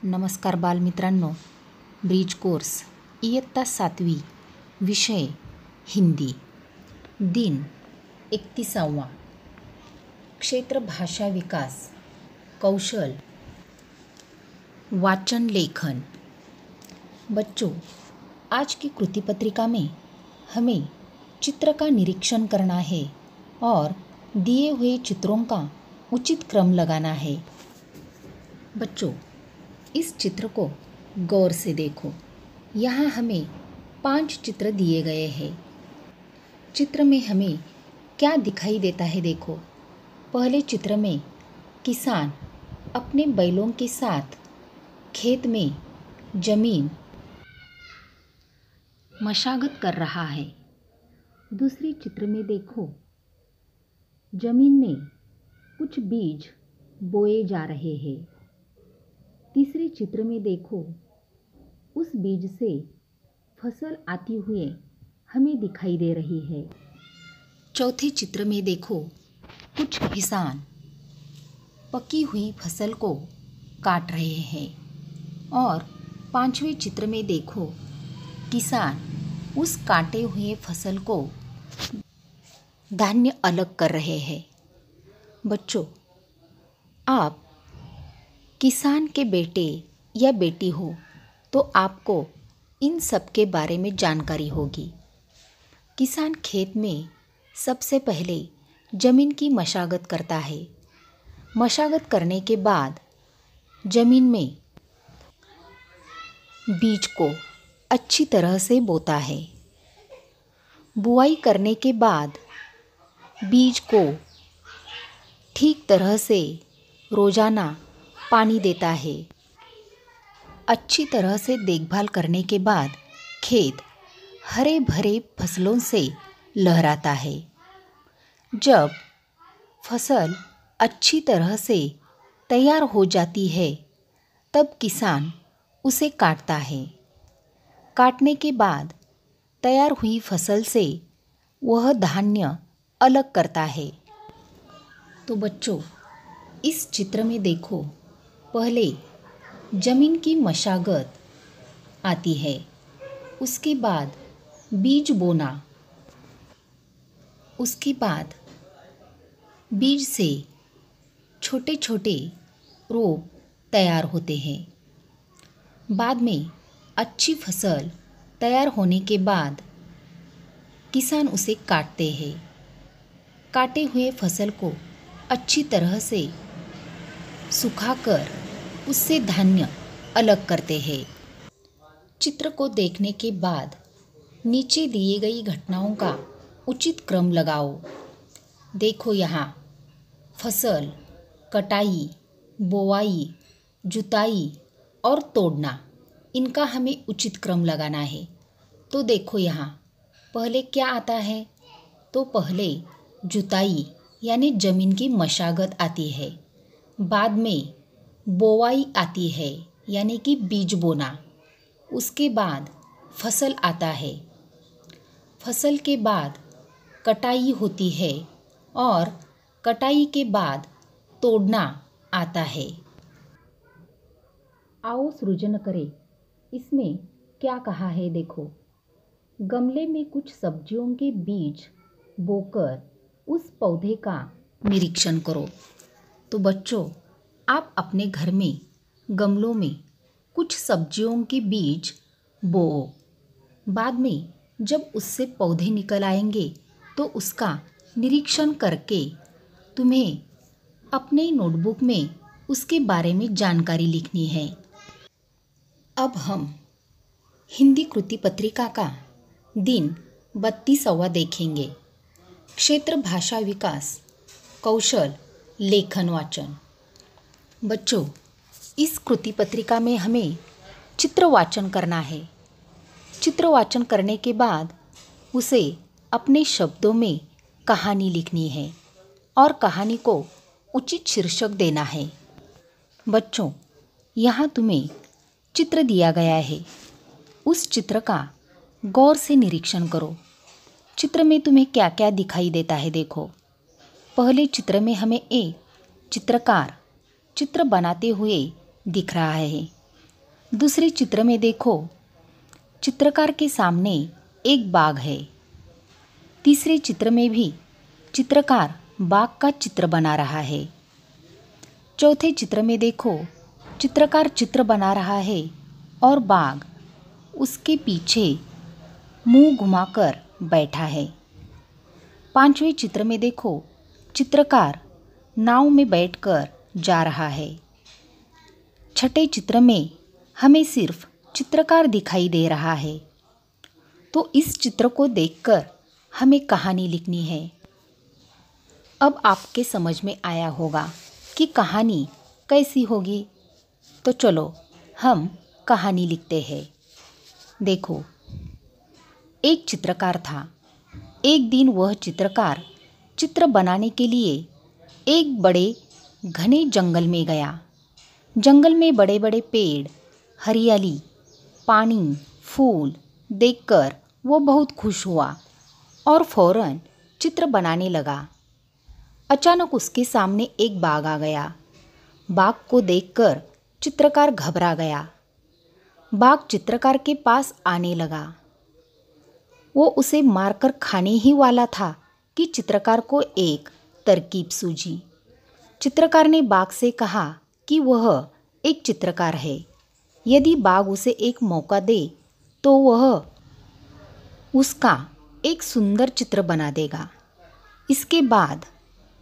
नमस्कार बालमित्रांनो, bridge course इयत्ता 7वी विषय हिंदी, दिन 31वां, क्षेत्र भाषा विकास, कौशल वाचन लेखन। बच्चों, आज की कृति पत्रिका में हमें चित्र का निरीक्षण करना है और दिए हुए चित्रों का उचित क्रम लगाना है। बच्चों, इस चित्र को गौर से देखो। यहाँ हमें 5 चित्र दिए गए हैं। चित्र में हमें क्या दिखाई देता है देखो। पहले चित्र में किसान अपने बैलों के साथ खेत में जमीन मशागत कर रहा है। दूसरे चित्र में देखो, जमीन में कुछ बीज बोए जा रहे हैं। तीसरे चित्र में देखो, उस बीज से फसल आती हुई हमें दिखाई दे रही है। चौथे चित्र में देखो, कुछ किसान पकी हुई फसल को काट रहे हैं। और पांचवें चित्र में देखो, किसान उस काटे हुए फसल को धान्य अलग कर रहे हैं। बच्चों, आप किसान के बेटे या बेटी हो तो आपको इन सब के बारे में जानकारी होगी। किसान खेत में सबसे पहले ज़मीन की मशागत करता है। मशागत करने के बाद ज़मीन में बीज को अच्छी तरह से बोता है। बुआई करने के बाद बीज को ठीक तरह से रोज़ाना पानी देता है। अच्छी तरह से देखभाल करने के बाद खेत हरे भरे फसलों से लहराता है। जब फसल अच्छी तरह से तैयार हो जाती है तब किसान उसे काटता है। काटने के बाद तैयार हुई फसल से वह धान्य अलग करता है। तो बच्चों, इस चित्र में देखो, पहले जमीन की मशागत आती है, उसके बाद बीज बोना, उसके बाद बीज से छोटे छोटे रोप तैयार होते हैं। बाद में अच्छी फसल तैयार होने के बाद किसान उसे काटते हैं। काटे हुए फसल को अच्छी तरह से सुखाकर उससे धान्य अलग करते हैं। चित्र को देखने के बाद नीचे दिए गई घटनाओं का उचित क्रम लगाओ। देखो, यहाँ फसल, कटाई, बोवाई, जुताई और तोड़ना, इनका हमें उचित क्रम लगाना है। तो देखो, यहाँ पहले क्या आता है? तो पहले जुताई यानी ज़मीन की मशागत आती है। बाद में बोवाई आती है यानी कि बीज बोना। उसके बाद फसल आता है। फसल के बाद कटाई होती है और कटाई के बाद तोड़ना आता है। आओ सृजन करें। इसमें क्या कहा है देखो। गमले में कुछ सब्जियों के बीज बोकर उस पौधे का निरीक्षण करो। तो बच्चों, आप अपने घर में गमलों में कुछ सब्जियों के बीज बोओ। बाद में जब उससे पौधे निकल आएंगे तो उसका निरीक्षण करके तुम्हें अपने नोटबुक में उसके बारे में जानकारी लिखनी है। अब हम हिंदी कृति पत्रिका का दिन 32वां देखेंगे। क्षेत्र भाषा विकास, कौशल लेखन वाचन। बच्चों, इस कृति पत्रिका में हमें चित्र वाचन करना है। चित्र वाचन करने के बाद उसे अपने शब्दों में कहानी लिखनी है और कहानी को उचित शीर्षक देना है। बच्चों, यहाँ तुम्हें चित्र दिया गया है। उस चित्र का गौर से निरीक्षण करो। चित्र में तुम्हें क्या क्या दिखाई देता है देखो। पहले चित्र में हमें एक चित्रकार चित्र बनाते हुए दिख रहा है। दूसरे चित्र में देखो, चित्रकार के सामने एक बाग है। तीसरे चित्र में भी चित्रकार बाग का चित्र बना रहा है। चौथे चित्र में देखो, चित्रकार चित्र बना रहा है और बाग उसके पीछे मुंह घुमाकर बैठा है। पांचवें चित्र में देखो, चित्रकार नाव में बैठकर जा रहा है। छठे चित्र में हमें सिर्फ चित्रकार दिखाई दे रहा है। तो इस चित्र को देखकर हमें कहानी लिखनी है। अब आपके समझ में आया होगा कि कहानी कैसी होगी। तो चलो हम कहानी लिखते हैं। देखो, एक चित्रकार था। एक दिन वह चित्रकार चित्र बनाने के लिए एक बड़े घने जंगल में गया। जंगल में बड़े बड़े पेड़, हरियाली, पानी, फूल देखकर वो बहुत खुश हुआ और फौरन चित्र बनाने लगा। अचानक उसके सामने एक बाघ आ गया। बाघ को देखकर चित्रकार घबरा गया। बाघ चित्रकार के पास आने लगा। वो उसे मारकर खाने ही वाला था कि चित्रकार को एक तरकीब सूझी। चित्रकार ने बाघ से कहा कि वह एक चित्रकार है। यदि बाघ उसे एक मौका दे तो वह उसका एक सुंदर चित्र बना देगा। इसके बाद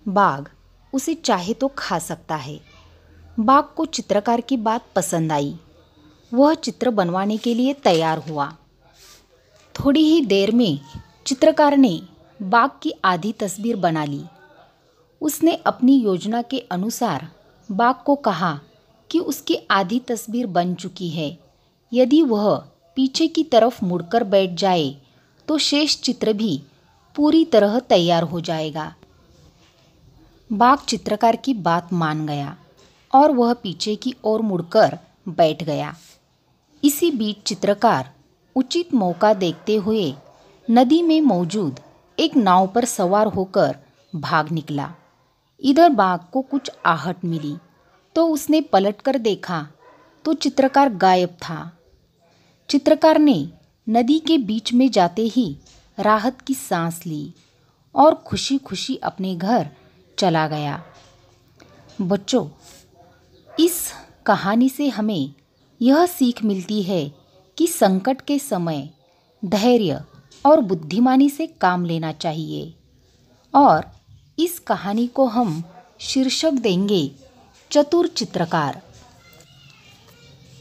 बाघ उसे चाहे तो खा सकता है। बाघ को चित्रकार की बात पसंद आई। वह चित्र बनवाने के लिए तैयार हुआ। थोड़ी ही देर में चित्रकार ने बाघ की आधी तस्वीर बना ली। उसने अपनी योजना के अनुसार बाघ को कहा कि उसकी आधी तस्वीर बन चुकी है। यदि वह पीछे की तरफ मुड़कर बैठ जाए तो शेष चित्र भी पूरी तरह तैयार हो जाएगा। बाघ चित्रकार की बात मान गया और वह पीछे की ओर मुड़कर बैठ गया। इसी बीच चित्रकार उचित मौका देखते हुए नदी में मौजूद एक नाव पर सवार होकर भाग निकला। इधर बाघ को कुछ आहट मिली तो उसने पलटकर देखा तो चित्रकार गायब था। चित्रकार ने नदी के बीच में जाते ही राहत की सांस ली और खुशी खुशी अपने घर चला गया। बच्चों, इस कहानी से हमें यह सीख मिलती है कि संकट के समय धैर्य और बुद्धिमानी से काम लेना चाहिए। और इस कहानी को हम शीर्षक देंगे चतुर चित्रकार।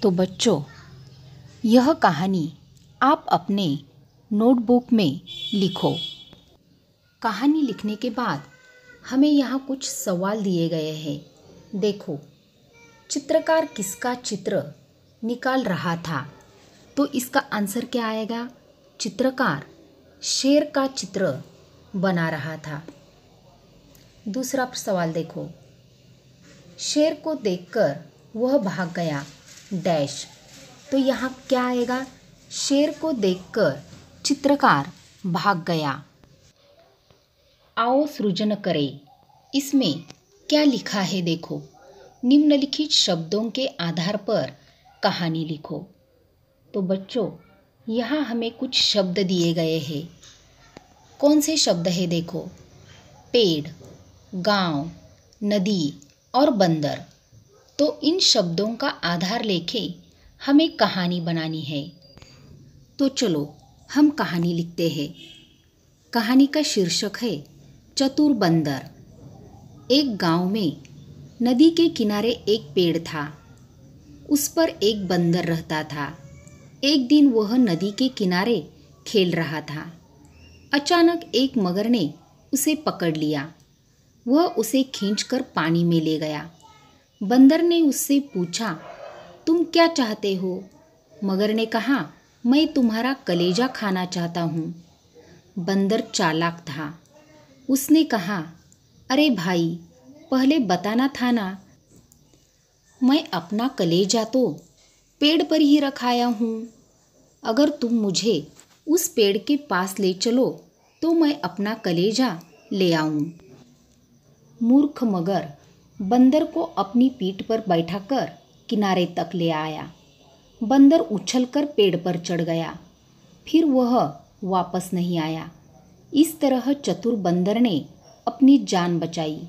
तो बच्चों, यह कहानी आप अपने नोटबुक में लिखो। कहानी लिखने के बाद हमें यहाँ कुछ सवाल दिए गए हैं। देखो, चित्रकार किसका चित्र निकाल रहा था? तो इसका आंसर क्या आएगा? चित्रकार शेर का चित्र बना रहा था। दूसरा सवाल देखो, शेर को देखकर वह भाग गया डैश। तो यहाँ क्या आएगा? शेर को देखकर चित्रकार भाग गया। आओ सृजन करें। इसमें क्या लिखा है देखो। निम्नलिखित शब्दों के आधार पर कहानी लिखो। तो बच्चों, यहाँ हमें कुछ शब्द दिए गए हैं। कौन से शब्द है देखो? पेड़, गांव, नदी और बंदर। तो इन शब्दों का आधार लेके हमें कहानी बनानी है। तो चलो हम कहानी लिखते हैं। कहानी का शीर्षक है चतुर बंदर। एक गांव में नदी के किनारे एक पेड़ था। उस पर एक बंदर रहता था। एक दिन वह नदी के किनारे खेल रहा था। अचानक एक मगर ने उसे पकड़ लिया। वह उसे खींचकर पानी में ले गया। बंदर ने उससे पूछा, तुम क्या चाहते हो? मगर ने कहा, मैं तुम्हारा कलेजा खाना चाहता हूँ। बंदर चालाक था। उसने कहा, अरे भाई, पहले बताना था ना। मैं अपना कलेजा तो पेड़ पर ही रखाया हूँ। अगर तुम मुझे उस पेड़ के पास ले चलो तो मैं अपना कलेजा ले आऊँ। मूर्ख मगर बंदर को अपनी पीठ पर बैठाकर किनारे तक ले आया। बंदर उछलकर पेड़ पर चढ़ गया, फिर वह वापस नहीं आया। इस तरह चतुर बंदर ने अपनी जान बचाई।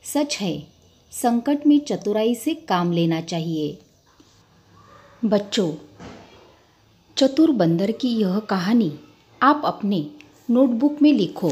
सच है, संकट में चतुराई से काम लेना चाहिए। बच्चों, चतुर बंदर की यह कहानी आप अपने नोटबुक में लिखो।